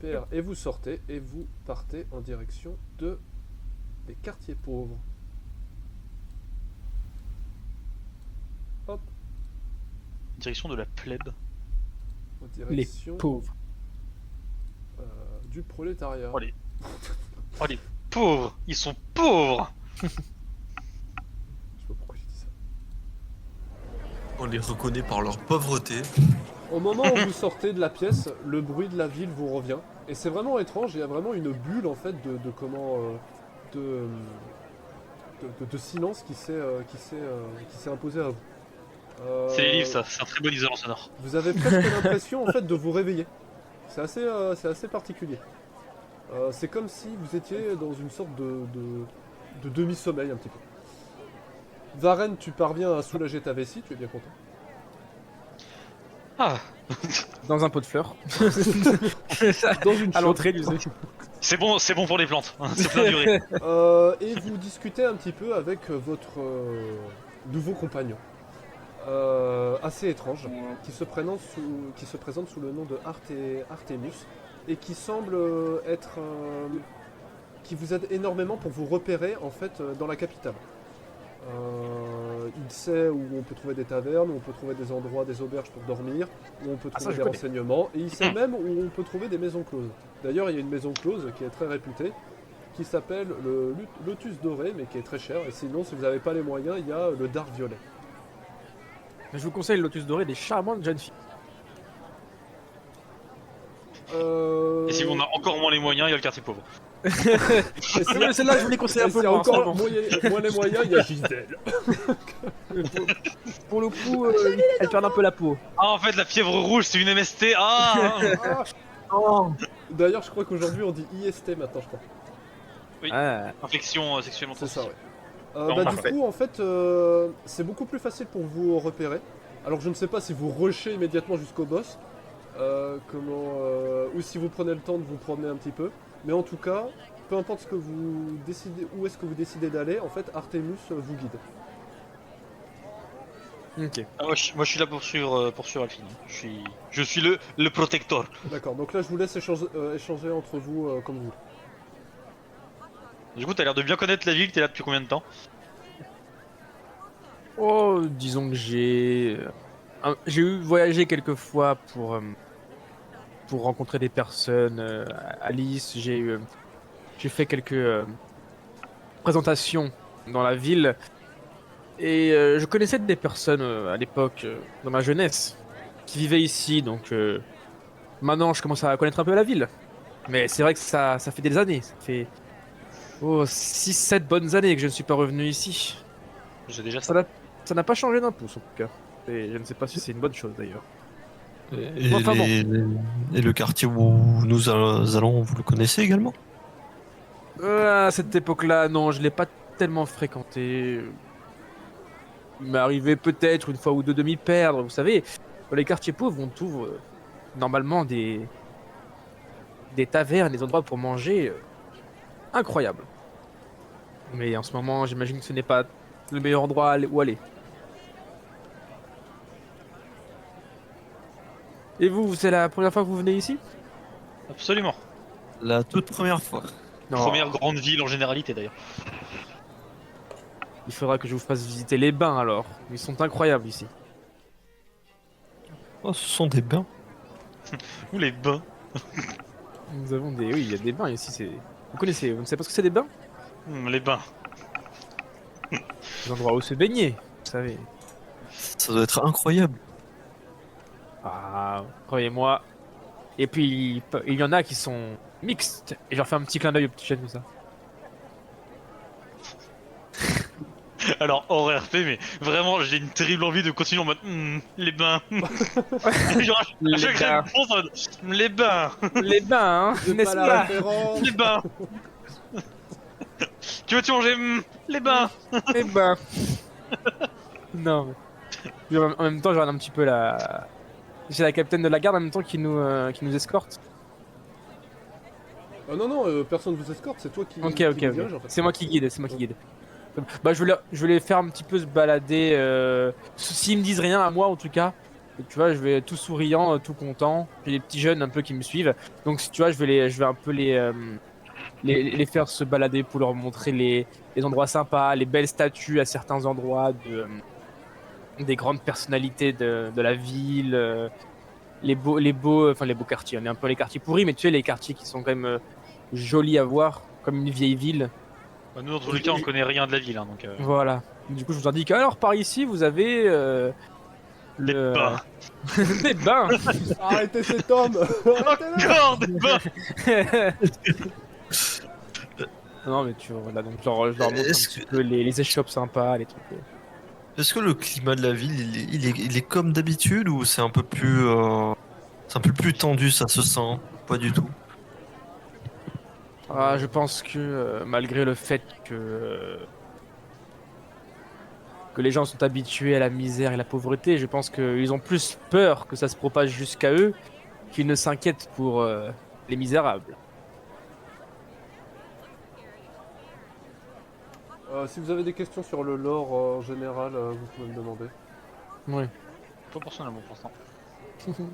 Super. Et vous sortez et vous partez en direction des quartiers pauvres. Hop, Direction de la plèbe. en Les direction pauvres. du prolétariat. Oh les... oh les pauvres. Ils sont pauvres. Je sais pas pourquoi j'ai dit ça. On les reconnaît par leur pauvreté. Au moment où vous sortez de la pièce, le bruit de la ville vous revient. Et c'est vraiment étrange, il y a vraiment une bulle en fait de silence qui s'est imposée à vous. C'est les livres, ça. C'est un très bon isolant sonore. Vous avez presque l'impression en fait de vous réveiller. C'est assez particulier. C'est comme si vous étiez dans une sorte de demi-sommeil un petit peu. Varen, tu parviens à soulager ta vessie, tu es bien content. Ah, Dans un pot de fleurs. Dans une À chope. l'entrée du zoo. c'est bon pour les plantes. C'est plein durée. Et vous discutez un petit peu avec votre nouveau compagnon. Assez étrange, qui se présente sous le nom de Artemus et qui semble être qui vous aide énormément pour vous repérer en fait dans la capitale. Il sait où on peut trouver des tavernes, où on peut trouver des endroits, des auberges pour dormir, où on peut Ah, ça, trouver je des connais. renseignements, et il sait même où on peut trouver des maisons closes. D'ailleurs, il y a une maison close qui est très réputée, qui s'appelle le Lotus Doré, mais qui est très cher. Et sinon, si vous n'avez pas les moyens, il y a le Dard Violet. Je vous conseille le Lotus Doré des charmantes jeunes filles. Et si on a encore moins les moyens, il y a le quartier pauvre. Et Mais celle-là, je vous les conseille un peu s'il y a moins. encore vraiment. moins les moyens, il y a Gisèle. Pour le coup, elle perd un peu la peau. Ah, en fait, la fièvre rouge, c'est une MST. Ah, Ah, Oh. d'ailleurs, je crois qu'aujourd'hui, on dit IST maintenant, je crois. Ah. infection sexuellement C'est ça, transmissible. ouais. Non, Du parfait. coup, en fait, c'est beaucoup plus facile pour vous repérer. Alors, je ne sais pas si vous rushez immédiatement jusqu'au boss, ou si vous prenez le temps de vous promener un petit peu. Mais en tout cas, peu importe ce que vous décidez, où est-ce que vous décidez d'aller, en fait, Artemus vous guide. Ok. Ah, moi, je suis là pour suivre Alphine. Je suis le protecteur. D'accord, donc là, je vous laisse échanger entre vous comme vous. Du coup, t'as l'air de bien connaître la ville. T'es là depuis combien de temps? Oh, disons que j'ai eu voyagé quelques fois pour rencontrer des personnes. Alice, j'ai fait quelques présentations dans la ville et je connaissais des personnes à l'époque, dans ma jeunesse, qui vivaient ici. Donc maintenant, je commence à connaître un peu la ville. Mais c'est vrai que ça fait des années. Ça fait 6-7 bonnes années que je ne suis pas revenu ici. J'ai déjà Ça n'a ça n'a pas changé d'un pouce en tout cas. Et je ne sais pas si c'est une bonne chose d'ailleurs. Et, Enfin, bon. et le quartier où nous allons, vous le connaissez également? À cette époque-là, non, je l'ai pas tellement fréquenté. Il m'est arrivé peut-être une fois ou deux de m'y perdre. Vous savez, dans les quartiers pauvres, on trouve normalement des tavernes, des endroits pour manger incroyables. Mais en ce moment, j'imagine que ce n'est pas le meilleur endroit où aller. Et vous, c'est la première fois que vous venez ici? Absolument. La toute première fois. Non. Première grande ville en généralité d'ailleurs. Il faudra que je vous fasse visiter les bains alors. Ils sont incroyables ici. Oh, ce sont des bains. Ou les bains. Nous avons des... Oui, il y a des bains ici. Vous connaissez, vous ne savez pas ce que c'est des bains? Les bains. Des endroits où se baigner, vous savez. Ça doit être incroyable. Ah, croyez-moi. Et puis, il y en a qui sont mixtes. Et je leur fais un petit clin d'œil au petit chien comme ça. Alors hors RP, mais vraiment j'ai une terrible envie de continuer en mode les bains. Genre, à chaque bains. réponse, en mode, les bains, Les bains, hein, C'est n'est-ce pas la pas? référence. les bains. Tu veux-tu manger les bains? Les bains. Non, mais... Puis en même temps, je regarde un petit peu la... J'ai la capitaine de la garde en même temps qui nous escorte. Non, personne vous escorte, c'est toi qui Ok, qui ok, nous ok. dirige, en fait. C'est moi qui guide, c'est moi qui guide. Bah, je vais les faire un petit peu se balader. S'ils me disent rien à moi, en tout cas, Et tu vois, je vais tout souriant, tout content. J'ai des petits jeunes un peu qui me suivent. Donc, si tu vois, je vais un peu les faire se balader pour leur montrer les endroits sympas, les belles statues à certains endroits des grandes personnalités de la ville, les beaux quartiers. On est un peu les quartiers pourris, mais tu sais, les quartiers qui sont quand même jolis à voir, comme une vieille ville. Bah, nous, dans tous les cas, on connaît rien de la ville, hein, donc. Voilà. Du coup, je vous indique, alors par ici, vous avez Des le... bains. des bains. Arrêtez cet homme. Arrêtez-le. Encore des bains. Non, mais tu vois, voilà, donc je leur montre un Est-ce petit peu les échoppes sympas, les trucs. est-ce que le climat de la ville, il est comme d'habitude ou c'est un peu plus tendu, ça se sent? Pas du tout. Ah, je pense que malgré le fait que les gens sont habitués à la misère et la pauvreté, je pense qu'ils ont plus peur que ça se propage jusqu'à eux qu'ils ne s'inquiètent pour les misérables. Si vous avez des questions sur le lore en général, vous pouvez me demander. Oui. Pas personnellement pour l'instant.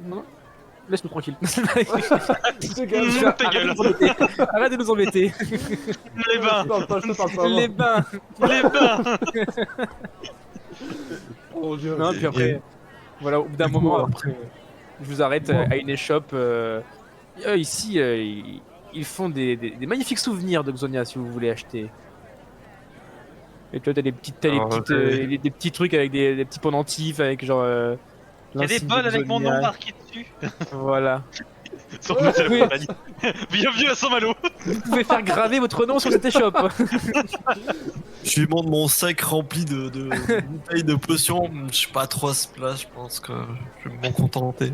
Non, laisse-nous tranquille. Dégage. Ta gueule. Arrête de nous embêter. Les Je bains. te parle pas, je te parle pas. Les bains. Les bains. Oh Dieu. Non, puis après, voilà, au bout d'un Du coup, moment, après, je vous arrête à une échoppe. Ici, ils font des magnifiques souvenirs de Xonia si vous voulez acheter. Et tu vois, Alors, des petits trucs avec des petits pendentifs avec genre. Il y a des l'insigne de bols avec mon nom Xonia. marqué dessus. Voilà. Sans doute, c'est la Oui. compagnie. Bienvenue à Saint-Malo. Vous pouvez faire graver votre nom sur cette échoppe. je lui montre mon sac rempli de bouteilles de potions. Je suis pas trop à ce plat, je pense que je vais m'en contenter.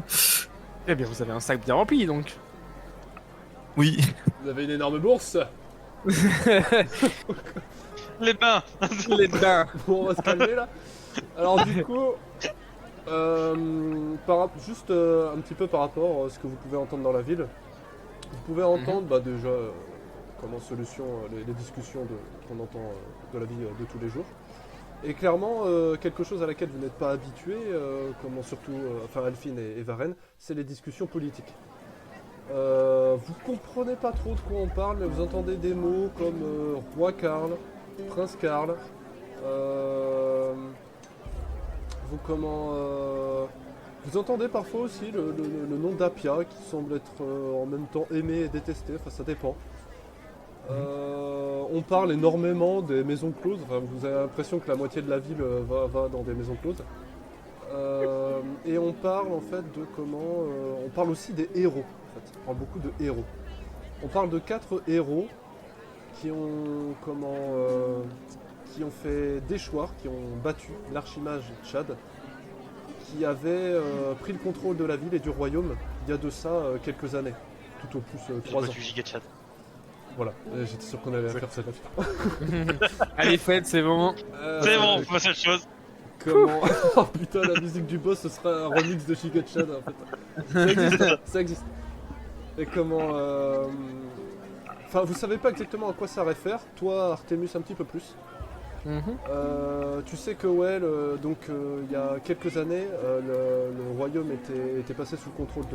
Eh bien, vous avez un sac bien rempli donc. Oui. Vous avez une énorme bourse. Les bains. Les bains. Bon, on va se calmer là. Alors du coup, juste un petit peu par rapport à ce que vous pouvez entendre dans la ville, vous pouvez entendre bah, déjà comme en solution les discussions qu'on entend de la vie de tous les jours. Et clairement, quelque chose à laquelle vous n'êtes pas habitué, comme surtout enfin Alphine et Varen, c'est les discussions politiques. Vous comprenez pas trop de quoi on parle, mais vous entendez des mots comme Roi Karl, Prince Karl, vous entendez parfois aussi le nom d'Apia qui semble être en même temps aimé et détesté, enfin ça dépend. On parle énormément des maisons closes, enfin, vous avez l'impression que la moitié de la ville va dans des maisons closes. Et on parle en fait de comment... on parle aussi des héros, en fait. On parle beaucoup de héros. On parle de 4 héros qui ont qui ont fait déchoir, qui ont battu l'archimage Tchad, qui avait pris le contrôle de la ville et du royaume il y a de ça quelques années, tout au plus 3 ans. Du giga chat. Voilà, j'étais sûr qu'on allait faire celle-là. Allez, faites, c'est bon. C'est bon, on passe à autre chose. Comment... Oh putain, la musique du boss, ce sera un remix de Shigachad en fait. Ça existe, ça existe. Et comment... Enfin, vous savez pas exactement à quoi ça réfère, toi Artemus un petit peu plus. Tu sais que ouais, il y a quelques années, le royaume était passé sous le contrôle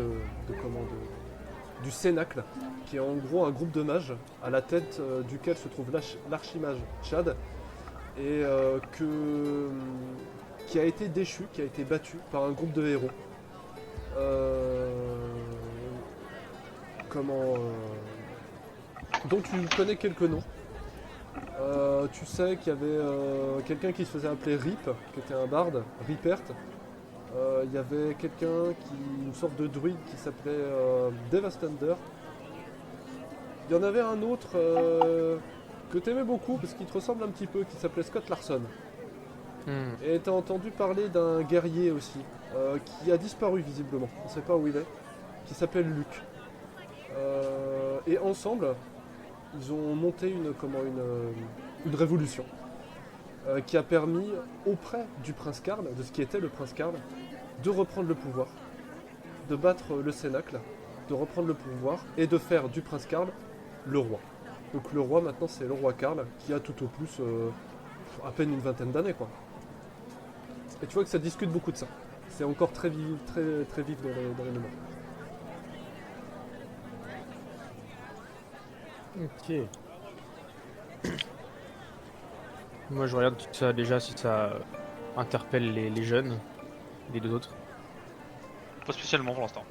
du Cénacle, qui est en gros un groupe de mages à la tête duquel se trouve l'archimage Tchad, et qui a été déchu, qui a été battu par un groupe de héros. Donc tu connais quelques noms. Tu sais qu'il y avait quelqu'un qui se faisait appeler Rip, qui était un barde, Ripert. Il y avait une sorte de druide qui s'appelait Devastander. Il y en avait un autre que t'aimais beaucoup parce qu'il te ressemble un petit peu, qui s'appelait Scott Larson. Et t'as entendu parler d'un guerrier aussi, qui a disparu visiblement, on sait pas où il est, qui s'appelle Luke. Et ensemble, ils ont monté une révolution qui a permis auprès du prince Karl, de ce qui était le prince Karl, de reprendre le pouvoir, de battre le Cénacle, de reprendre le pouvoir et de faire du prince Karl le roi. Donc le roi maintenant c'est le roi Karl qui a tout au plus à peine une vingtaine d'années quoi. Et tu vois que ça discute beaucoup de ça. C'est encore très vif, très vif dans les mémoires. Ok. Moi je regarde tout ça déjà si ça interpelle les jeunes, les deux autres. Pas spécialement pour l'instant.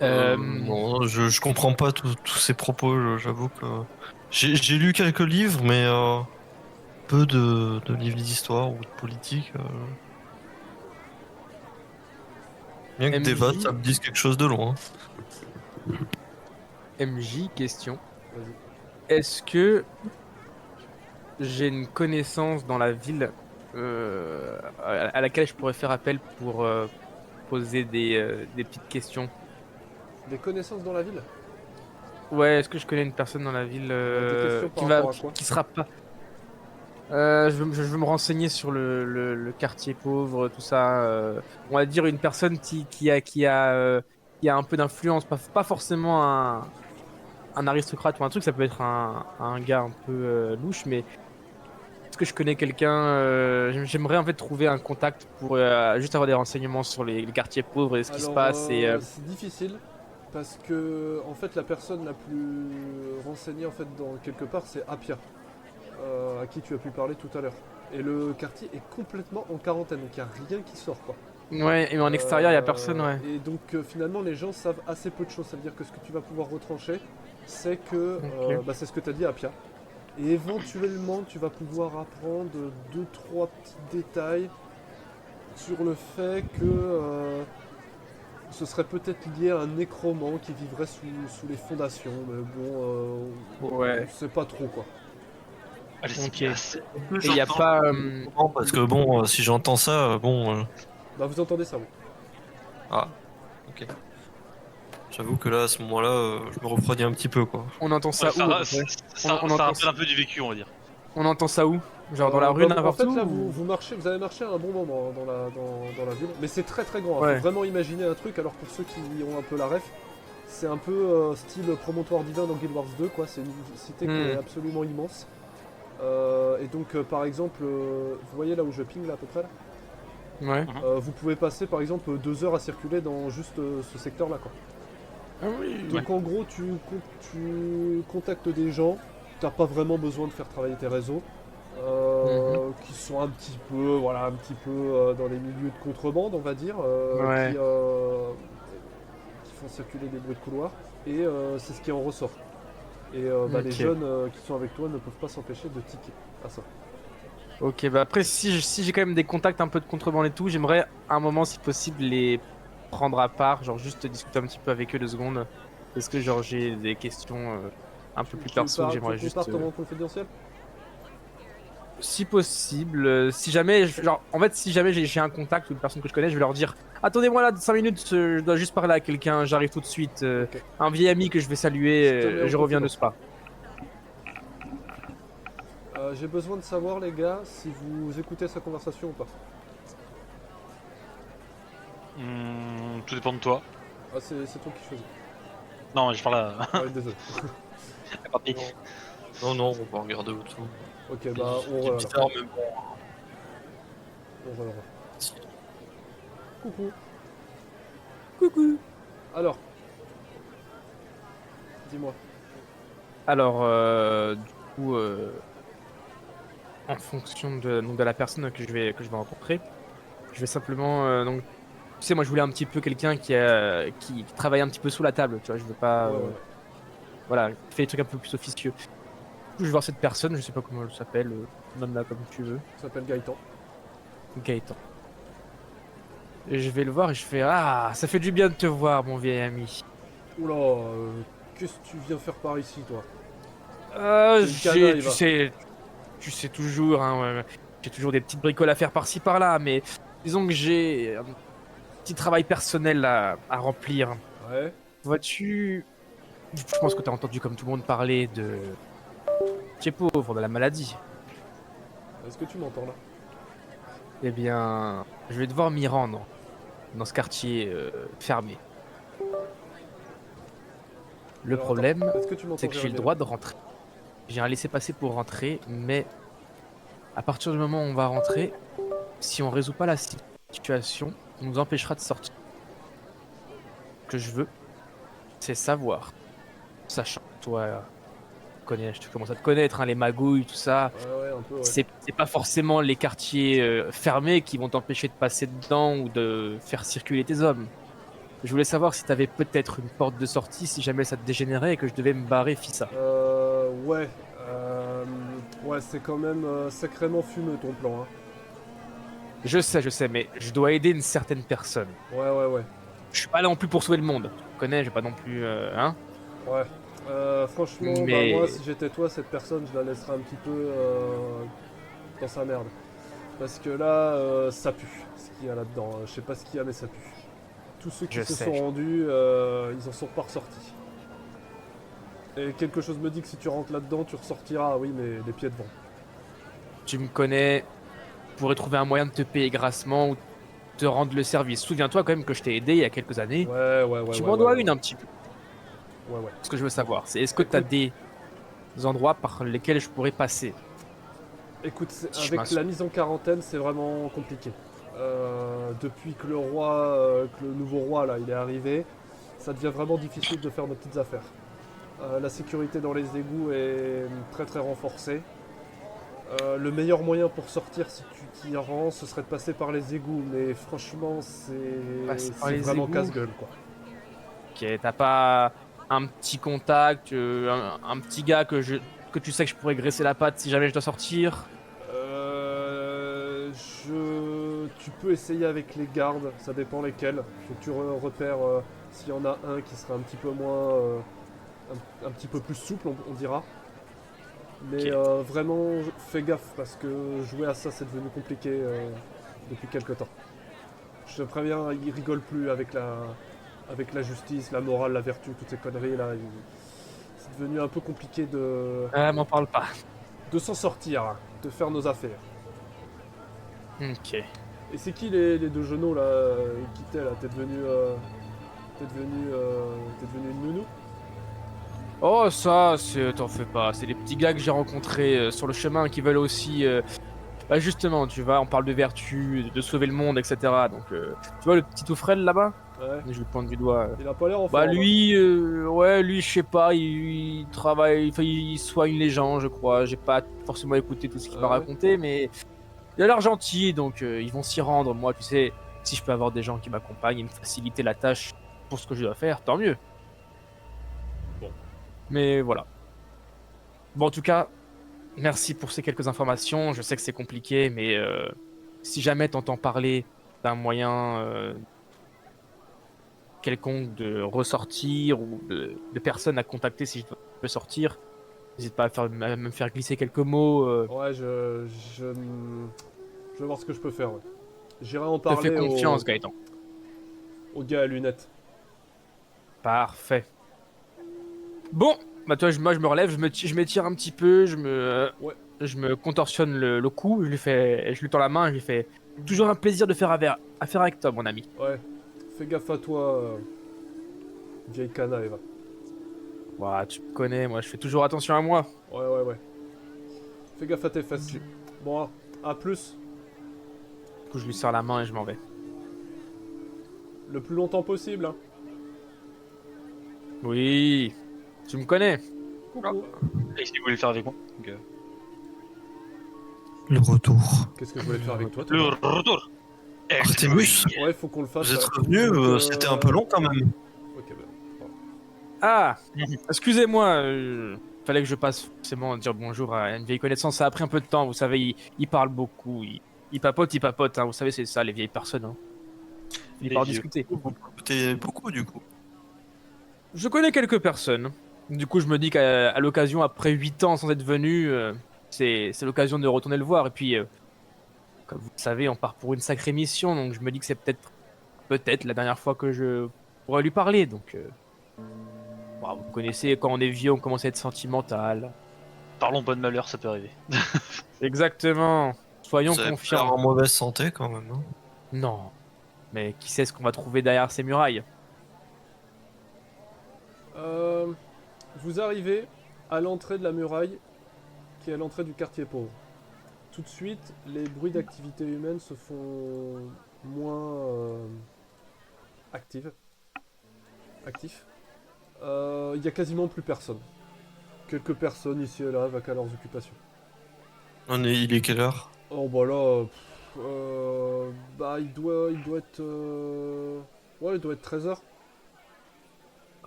Non, je comprends pas tous ces propos, j'avoue que... J'ai lu quelques livres, mais peu de livres d'histoire ou de politique. Bien que des MJ, vases, ça me dise quelque chose de loin. MJ, question. Vas-y. Est-ce que j'ai une connaissance dans la ville à laquelle je pourrais faire appel pour poser des petites questions? Des connaissances dans la ville? Ouais, est-ce que je connais une personne dans la ville Des questions qui par rapport à quoi? qui sera pas... je veux me renseigner sur le quartier pauvre, tout ça. On va dire une personne qui a un peu d'influence, pas forcément un aristocrate ou un truc, ça peut être un gars un peu louche, mais est-ce que je connais quelqu'un j'aimerais en fait trouver un contact pour juste avoir des renseignements sur les quartiers pauvres et ce qui se Alors, passe. c'est difficile parce que en fait la personne la plus renseignée en fait dans quelque part c'est Apia, à qui tu as pu parler tout à l'heure. Et le quartier est complètement en quarantaine, donc il n'y a rien qui sort quoi. Ouais, et en extérieur, il y a personne, ouais. Et donc finalement les gens savent assez peu de choses. Ça veut dire que ce que tu vas pouvoir retrancher, c'est que Ok. c'est ce que tu as dit Apia. Et éventuellement tu vas pouvoir apprendre 2-3 petits détails sur le fait que ce serait peut-être lié à un nécromant qui vivrait sous les fondations. Mais bon, Ouais. on sait pas trop quoi. Allez, c'est Ok. bien. Et il n'y a pas... Non, parce que bon, si j'entends ça, bon... Bah vous entendez ça, oui. Ah, ok. J'avoue que là, à ce moment-là, je me refroidis un petit peu, quoi. on entend ça Ouais, où à peu près ça on rappelle entend... un peu du vécu, on va dire. On entend ça où? Genre dans la rue, En n'importe fait où là ou- vous marchez, vous avez marché un bon moment hein, dans la ville. Mais c'est très très grand, hein. Ouais. Faut vraiment imaginer un truc. Alors pour ceux qui ont un peu la ref, c'est un peu style promontoire divin dans Guild Wars 2 quoi. C'est une cité qui est absolument immense. Et donc par exemple, vous voyez là où je ping là à peu près là, Ouais. vous pouvez passer par exemple 2 heures à circuler dans juste ce secteur là quoi. Ah oui. Donc en gros tu contactes des gens, t'as pas vraiment besoin de faire travailler tes réseaux, qui sont un petit peu, voilà, un petit peu dans les milieux de contrebande on va dire, Ouais. qui font circuler des bruits de couloir, et c'est ce qui en ressort. Et les Ok. jeunes qui sont avec toi ne peuvent pas s'empêcher de tiquer à ça. Ok, bah après, si j'ai quand même des contacts un peu de contrebande et tout, j'aimerais à un moment, si possible, les prendre à part, genre juste discuter un petit peu avec eux 2 secondes. Parce que genre j'ai des questions un peu plus perso que j'aimerais juste... en confidentiel. Si possible, si jamais, genre, en fait, si jamais j'ai un contact ou une personne que je connais, je vais leur dire attendez-moi là 5 minutes, je dois juste parler à quelqu'un, j'arrive tout de suite. Ok. Un vieil ami que je vais saluer, Je te mets en je reviens de confidence. spa. J'ai besoin de savoir les gars si vous écoutez sa conversation ou pas. Tout dépend de toi. Ah c'est toi qui choisis. Non, mais je parle à... Ah, désolé. Papy. Non, on va regarder autour. Ok bah on C'est re alors. bizarre, mais bon. On re. Coucou. Coucou. Alors. Dis-moi. Alors, du coup, en fonction donc, de la personne que je vais rencontrer, je vais simplement donc, tu sais, moi je voulais un petit peu quelqu'un qui travaille un petit peu sous la table, tu vois, je veux pas, Ouais. voilà, qui fait des trucs un peu plus officieux. Du coup, je vais voir cette personne, je sais pas comment elle s'appelle, nomme-la comme tu veux, Ça s'appelle Gaëtan. Gaëtan. Et je vais le voir et je fais ah, ça fait du bien de te voir, mon vieil ami. Oula, qu'est-ce que tu viens faire par ici toi? T'es une canaille, va. Tu sais toujours, hein, ouais, j'ai toujours des petites bricoles à faire par-ci par-là, mais disons que j'ai un petit travail personnel à remplir. Ouais. Vois-tu, je pense que tu as entendu comme tout le monde parler de... Tu es pauvre, de la maladie. Est-ce que tu m'entends là? Eh bien, je vais devoir m'y rendre, dans ce quartier fermé. Le Alors, problème, attends, est-ce que tu m'entends c'est que j'ai le Jérémy, droit là de rentrer. J'ai un laissez-passer pour rentrer, mais à partir du moment où on va rentrer, si on résout pas la situation, on nous empêchera de sortir. Ce que je veux, c'est savoir, sachant que toi, je commence à te connaître, hein, les magouilles, tout ça. Ouais, un peu, ouais. C'est pas forcément les quartiers fermés qui vont t'empêcher de passer dedans ou de faire circuler tes hommes. Je voulais savoir si t'avais peut-être une porte de sortie si jamais ça te dégénérait et que je devais me barrer fissa. Ouais. Ouais, c'est quand même sacrément fumeux ton plan, hein. Je sais, mais je dois aider une certaine personne. Ouais. Je suis pas là non plus pour sauver le monde. Tu connais, j'ai pas non plus, hein. Ouais. Franchement, bah, Mais moi, si j'étais toi, cette personne, je la laisserais un petit peu dans sa merde. Parce que là, ça pue, ce qu'il y a là-dedans. Je sais pas ce qu'il y a, mais ça pue. Tous ceux qui Je se sais. sont rendus, ils en sont pas ressortis. Et quelque chose me dit que si tu rentres là-dedans, tu ressortiras, oui, mais les pieds devant. tu me connais, je pourrais trouver un moyen de te payer grassement ou te rendre le service. Souviens-toi quand même que je t'ai aidé il y a quelques années. Ouais. Tu m'en dois une un petit peu. Ouais. Ce que je veux savoir, c'est est-ce que tu as Écoute. des endroits par lesquels je pourrais passer? Écoute, Si je avec m'assois. la mise en quarantaine, c'est vraiment compliqué. Depuis que que le nouveau roi là, il est arrivé, ça devient vraiment difficile de faire nos petites affaires. La sécurité dans les égouts est très renforcée. Le meilleur moyen pour sortir si tu t'y rends, ce serait de passer par les égouts, mais franchement, Passer par c'est les vraiment égouts. casse-gueule quoi. Ok, t'as pas un petit contact, un petit gars que tu sais que je pourrais graisser la patte si jamais je dois sortir? Tu peux essayer avec les gardes, ça dépend lesquels. Faut que tu repères s'il y en a un qui sera un petit peu moins, un petit peu plus souple, on dira. Mais Ok. vraiment, fais gaffe parce que jouer à ça, c'est devenu compliqué depuis quelques temps. Je te préviens, ils rigolent plus avec la justice, la morale, la vertu, toutes ces conneries là. C'est devenu un peu compliqué M'en parle pas. de s'en sortir, hein, de faire nos affaires. Ok. Et c'est qui les deux genoux là qui étaient là? T'es devenu une nounou? Oh ça, t'en fais pas, c'est les petits gars que j'ai rencontrés sur le chemin qui veulent aussi... Bah justement, tu vois, on parle de vertu, de sauver le monde, etc. Donc, tu vois le petit tout frêle là-bas? Ouais. Je lui pointe du doigt. Il a pas l'air en Bah forme, hein. lui, ouais, lui, je sais pas, il travaille, enfin, il soigne les gens, je crois. J'ai pas forcément écouté tout ce qu'il m'a Ah ouais. raconté, mais il a l'air gentil, donc ils vont s'y rendre. Moi, tu sais, si je peux avoir des gens qui m'accompagnent et me faciliter la tâche pour ce que je dois faire, tant mieux. Bon. Mais voilà. Bon, en tout cas, merci pour ces quelques informations. Je sais que c'est compliqué, mais si jamais t'entends parler d'un moyen quelconque de ressortir ou de personnes à contacter si je veux sortir, n'hésite pas à me faire glisser quelques mots. Ouais, je vais voir ce que je peux faire. Ouais. J'irai en Je te fais parler confiance, Gaëtan. au gars à lunettes. Parfait. Bon, bah toi, moi je me relève, je m'étire un petit peu, Ouais. je me contorsionne le cou, je lui tends la main, je lui fais toujours un plaisir de faire affaire avec toi, mon ami. Ouais. Fais gaffe à toi, vieille cana, Eva. Ouah, tu me connais, moi je fais toujours attention à moi. Ouais. Fais gaffe à tes fesses. Bon, à plus. Du coup, je lui serre la main et je m'en vais. Le plus longtemps possible, hein. Oui, tu me connais. Coucou. Et si vous voulez le faire avec moi. Donc, Le retour. Qu'est-ce que je voulais faire avec toi, le toi? retour. Artemus, Ouais, faut qu'on le fasse. vous êtes ouais. revenu, Donc, c'était un peu long quand même. Ok, bah. Ah, excusez-moi, fallait que je passe forcément dire bonjour à une vieille connaissance. Ça a pris un peu de temps, vous savez, il parle beaucoup, il papote, hein, vous savez, c'est ça, les vieilles personnes. Hein. Il Les part vieux. discuter. Vous écoutez beaucoup du coup. Je connais quelques personnes. Du coup, je me dis qu'à l'occasion, après 8 ans sans être venu, c'est l'occasion de retourner le voir. Et puis, comme vous le savez, on part pour une sacrée mission, donc je me dis que c'est peut-être la dernière fois que je pourrais lui parler. Donc, bon, vous connaissez, quand on est vieux, on commence à être sentimental. Parlons pas de malheur, ça peut arriver. Exactement. Soyons Vous avez l'air confiants. en mauvaise santé quand même. Hein. Non. Mais qui sait ce qu'on va trouver derrière ces murailles? Vous arrivez à l'entrée de la muraille, qui est à l'entrée du quartier pauvre. tout de suite, les bruits d'activité humaine se font moins actifs. Il y a quasiment plus personne. Quelques personnes ici et là avec à leurs occupations. Il est quelle heure? Oh bah là, bah il doit être, ouais, il doit être 13h.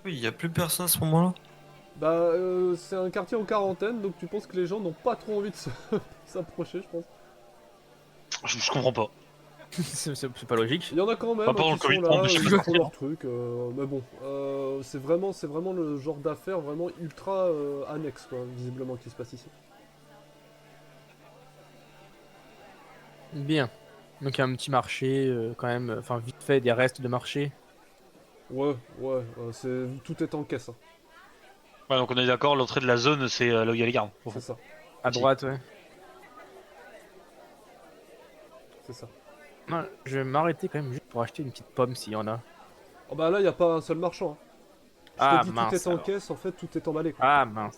Oui, il y a plus personne à ce moment-là. Bah c'est un quartier en quarantaine, donc tu penses que les gens n'ont pas trop envie de s'approcher, je pense. Je comprends pas. C'est pas logique. Il y en a quand même Pas pendant qui le sont Covid, là, on ils ne font leur truc, mais bon, c'est vraiment le genre d'affaires vraiment ultra annexe, quoi, visiblement, qui se passe ici. Bien. Donc il y a un petit marché, quand même, enfin vite fait, des restes de marché. Ouais, tout est en caisse, hein, Ouais, donc on est d'accord, l'entrée de la zone, c'est là où il y a les gardes. au fond. c'est ça, À Si. droite, ouais. c'est ça. Non, je vais m'arrêter quand même juste pour acheter une petite pomme s'il y en a. Oh bah là, il n'y a pas un seul marchand, hein. Je Ah t'ai dit, mince. tout est en alors. caisse, en fait, tout est emballé, quoi. Ah mince.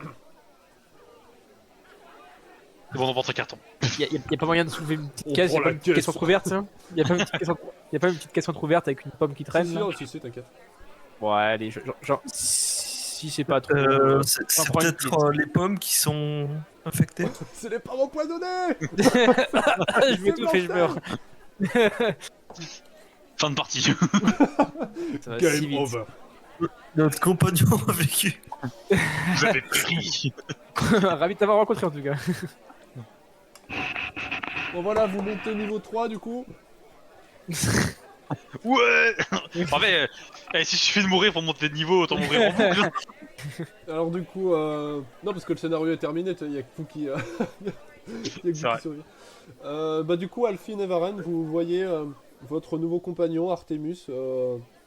C'est bon, on porte un carton. Y a pas moyen de soulever une petite On caisse, y prend a pas la une petite caisse. caisse entrouverte, ça y a pas une petite caisse y a pas une petite caisse entrouverte avec une pomme qui traîne Si, là si, t'inquiète. Ouais, allez, genre, si c'est pas trop. C'est prends une peut-être petite. les pommes qui sont infectées. C'est les parents empoisonnés. Je vais tout fait, je meurs. Fin de partie. Ça va si Game vite. over. Notre compagnon a vécu. Vous avez pris. Ravi de t'avoir rencontré en tout cas. Bon voilà, vous montez niveau 3 du coup. Ouais. En fait, s'il suffit de mourir pour monter de niveau, autant mourir en boucle. Alors du coup, non parce que le scénario est terminé, il y a que vous qui, y a que vous C'est vrai. qui survivez. Bah du coup, Alphine et Varen, vous voyez votre nouveau compagnon Artemus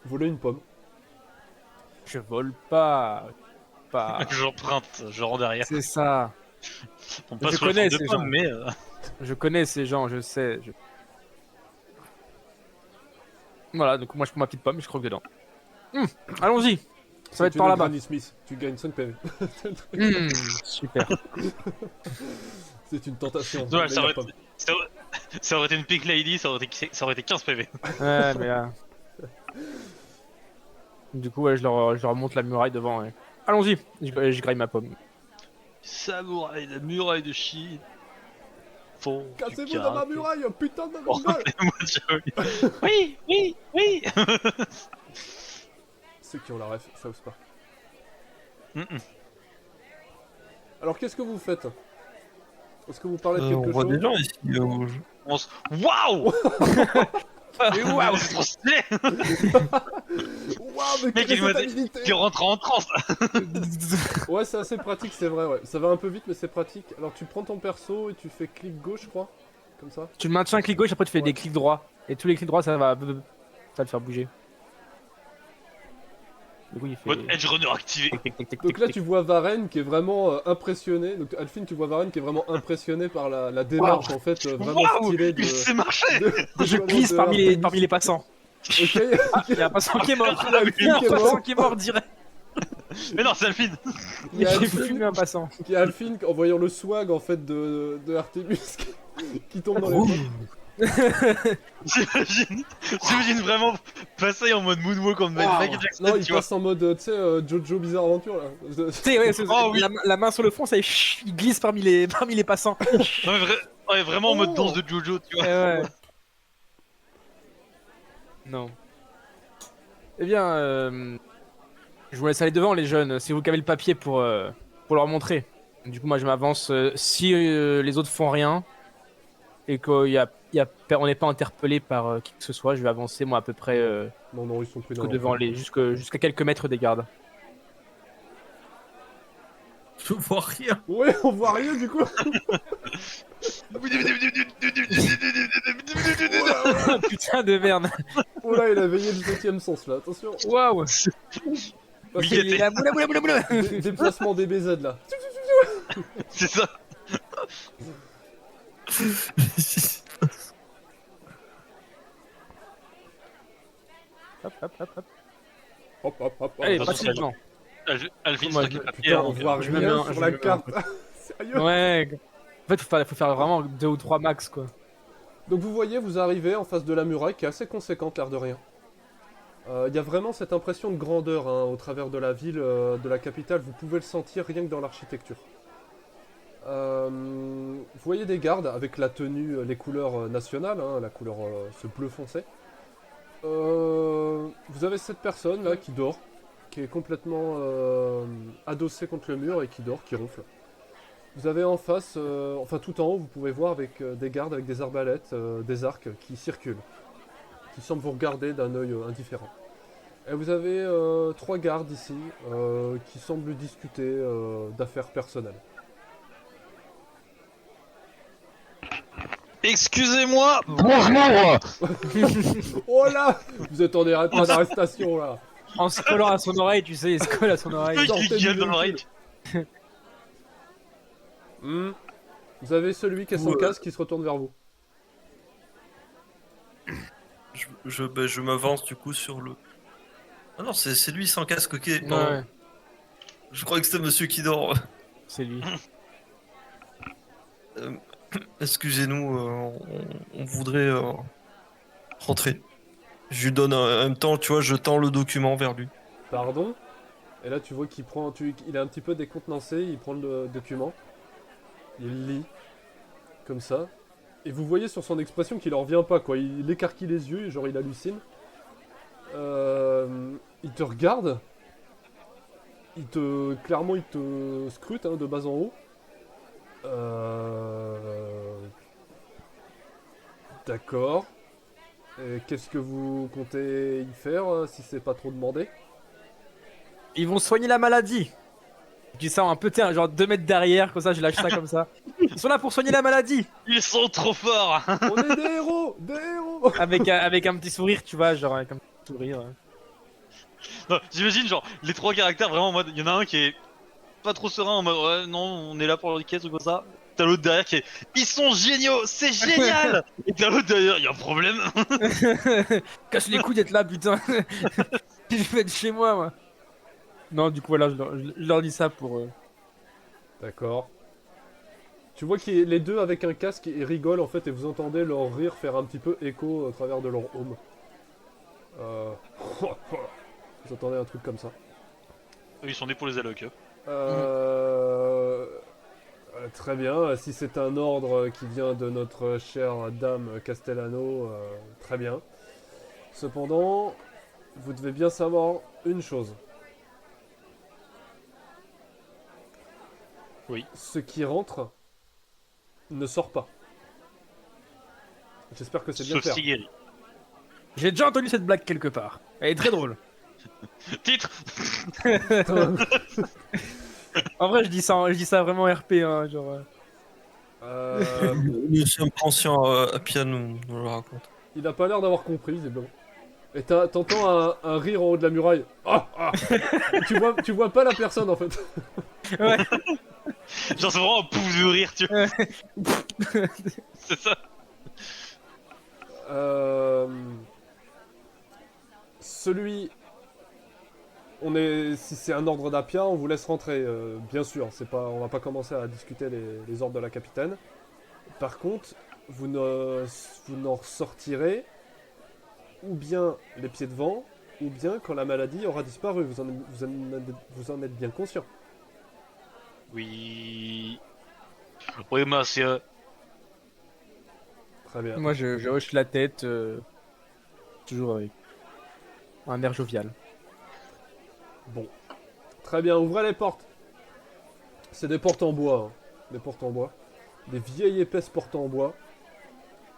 voler une pomme. Je vole pas. J'emprunte, je rends derrière. C'est ça. On passe Je sur le connais fond de ces pomme, gens. mais Je connais ces gens, je sais. Voilà, donc moi je prends ma petite pomme et je croque dedans. Allons-y. Ça va être C'est par une là-bas. Granny Smith, tu gagnes 5 PV. Super. C'est une tentation. Dommage, ça meilleure aurait, pomme. ça aurait été une Pink Lady, ça aurait été 15 PV. Ouais, mais du coup, ouais, je leur monte la muraille devant. Ouais. Allons-y. Je graille ma pomme. Samouraï, la muraille de Chine. Faut du Cassez-vous dans ma karaté. muraille, putain de Oh, mongol. Oui, oui, oui. Ceux qui ont la ref, South Park. Mm-mm. Alors qu'est-ce que vous faites? Est-ce que vous parlez de On quelque voit chose? des gens ici. On se... Waouh. Mais waouh. C'est trop stylé. Waouh, mais Mec, quelle est il m'a cette dit- habilité? Qui rentre en transe. Ouais, c'est assez pratique, c'est vrai, ouais. Ça va un peu vite, mais c'est pratique. Alors tu prends ton perso et tu fais clic gauche, je crois. Comme ça. Tu maintiens un clic gauche, après tu fais Ouais. des clics droits. Et tous les clics droits, ça va le faire bouger. Du coup, il fait. Votre Edge Runner activé. Tic, tic, tic, tic, Donc là, tic, tu vois Varen qui est vraiment impressionné. Donc Alphine, tu vois Varen qui est vraiment impressionné par la démarche, en fait, vraiment Waouh, stylée de... il sait marcher. de- Je de- glisse de- parmi les passants. Ok. Ah, il y a un passant qui est mort. Ah, oui, Il y a un qui est mort. passant qui est mort direct. Mais non, c'est Alphine. Il y a J'ai Alphine, fumé un passant. qui est Alphine en voyant le swag, en fait, de Artemis qui tombe dans les pommes. J'imagine vraiment passer en mode moonwalk comme Michael Jackson, Non, il tu vois. passe en mode, tu sais, Jojo Bizarre Aventure, là. Tu sais, ouais, Oh, oui. la main sur le front, ça il glisse parmi les passants. Non, mais ouais, vraiment en mode Oh. danse de Jojo, tu vois. Ouais. Non. Eh bien, je vous laisse aller devant, les jeunes. C'est vous qui avez le papier pour leur montrer. Du coup, moi, je m'avance. Si les autres font rien et qu'on n'est pas interpellé par qui que ce soit, je vais avancer, moi, à peu près Non, non, ils sont pris dans jusqu'à quelques mètres des gardes. Je vois rien. Ouais, on voit rien, du coup. Putain de merde. Oh là, il a veillé le 7ème sens, là, attention. Waouh. Parce Il que était- Boula. déplacement des BZ, là. C'est ça. Hop, hop, hop, hop. Hop, hop, hop, hop. Allez, hop, passe hop. devant. Alphine Moi, sera qui papier. Putain, on voit je me rien mets un- sur je la me mets carte. Sérieux? Ouais. fait, faut faire vraiment 2 ou 3 max, quoi. Donc vous voyez, vous arrivez en face de la muraille qui est assez conséquente, l'air de rien. Il y a vraiment cette impression de grandeur hein, au travers de la ville, de la capitale. Vous pouvez le sentir rien que dans l'architecture. Vous voyez des gardes avec la tenue, les couleurs nationales, hein, la couleur ce bleu foncé. Vous avez cette personne là qui dort, qui est complètement adossée contre le mur et qui dort, qui ronfle. Vous avez en face, enfin tout en haut, vous pouvez voir avec des gardes avec des arbalètes, des arcs qui circulent, qui semblent vous regarder d'un œil indifférent. Et vous avez 3 gardes ici qui semblent discuter d'affaires personnelles. Excusez-moi. Bonjour. Oh là, vous êtes en état d'arrestation là. En se collant à son oreille, tu sais, il se colle à son oreille. Oui, sortez il du gueule dans véhicule. l'oreille. Vous avez celui qui a son Ouais. casque qui se retourne vers vous. Je m'avance du coup sur le. Ah non, c'est lui sans casque, ok. Ouais, pardon. ouais, Je crois que c'était monsieur qui dort. c'est lui. Excusez-nous, on voudrait rentrer. Je lui donne en même temps, tu vois, je tends le document vers lui. Pardon. Et là tu vois qu'il prend, il est un petit peu décontenancé, il prend le document, il lit, comme ça. Et vous voyez sur son expression qu'il en revient pas quoi, il écarquille les yeux, genre il hallucine. Il te regarde, clairement il te scrute hein, de bas en haut. D'accord. Et qu'est-ce que vous comptez y faire si c'est pas trop demandé? Ils vont soigner la maladie. Je dis ça un peu, tu sais, genre 2 mètres derrière, comme ça, je lâche ça comme ça. Ils sont là pour soigner la maladie. Ils sont trop forts. On est des héros! Des héros! Avec un petit sourire, tu vois, genre avec un petit sourire. Non, j'imagine genre les 3 caractères vraiment en mode. Il y en a un qui est pas trop serein en mode ouais non on est là pour le quête ou comme ça. T'as l'autre derrière qui est ils sont géniaux, c'est génial. Et t'as l'autre derrière, il y a un problème. Casse les couilles d'être là, putain. Je vais être chez moi, moi. Non, du coup, voilà, je leur dis ça pour. D'accord. Tu vois que les deux avec un casque ils rigolent en fait et vous entendez leur rire faire un petit peu écho au travers de leur home. Vous entendez un truc comme ça. Ils sont nés pour les allocs. Très bien, si c'est un ordre qui vient de notre chère dame Castellano, très bien. Cependant, vous devez bien savoir une chose. Oui. Ce qui rentre ne sort pas. J'espère que c'est bien Sauf clair. Sigeri. J'ai déjà entendu cette blague quelque part. Elle est très drôle. Titre. En vrai, je dis ça vraiment RP, hein, genre. Nous sommes conscients à Pia nous le raconte. Il a pas l'air d'avoir compris, visiblement. Et t'entends un rire en haut de la muraille. Ah, ah. tu vois pas la personne en fait. Ouais. Genre c'est vraiment un pouf de rire tu vois. C'est ça. Celui. Si c'est un ordre d'Apia, on vous laisse rentrer, bien sûr. On va pas commencer à discuter les ordres de la capitaine. Par contre, vous n'en ressortirez ou bien les pieds devant, ou bien quand la maladie aura disparu. Vous en êtes bien conscient. Oui. Oui monsieur. Très bien. Moi, je hoche la tête, toujours avec un air jovial. Bon. Très bien, ouvrez les portes. C'est des portes en bois. Hein. Des portes en bois. Des vieilles épaisses portes en bois.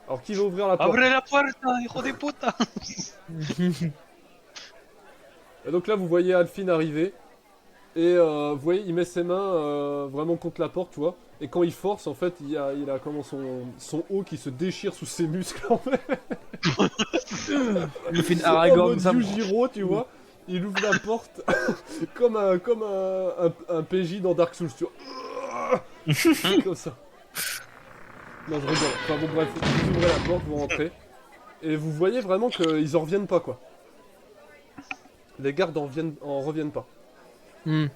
Alors qui va ouvrir la porte? Abre la puerta, hijo de puta. Et donc là vous voyez Alphine arriver. Et vous voyez il met ses mains vraiment contre la porte, tu vois. Et quand il force en fait il a comment son haut qui se déchire sous ses muscles en fait. Il fait une En Aragorn, mode ça. Yujiro, tu vois. Il ouvre la porte comme un PJ dans Dark Souls, tu vois. Comme ça. Non, je rigole. Enfin bon, bref, vous ouvrez la porte, vous rentrez. Et vous voyez vraiment qu'ils en reviennent pas, quoi. Les gardes en reviennent pas. Hmm.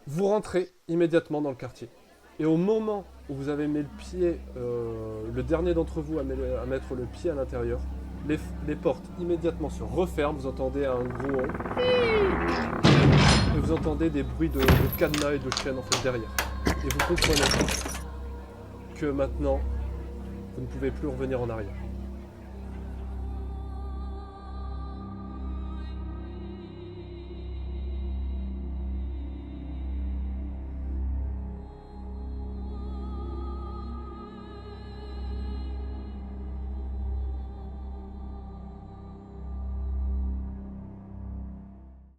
Vous rentrez immédiatement dans le quartier. Et au moment où vous avez mis le pied, le dernier d'entre vous à mettre le pied à l'intérieur, les portes immédiatement se referment, vous entendez un gros et vous entendez des bruits de cadenas et de chaînes en fait derrière. Et vous comprenez que maintenant, vous ne pouvez plus revenir en arrière.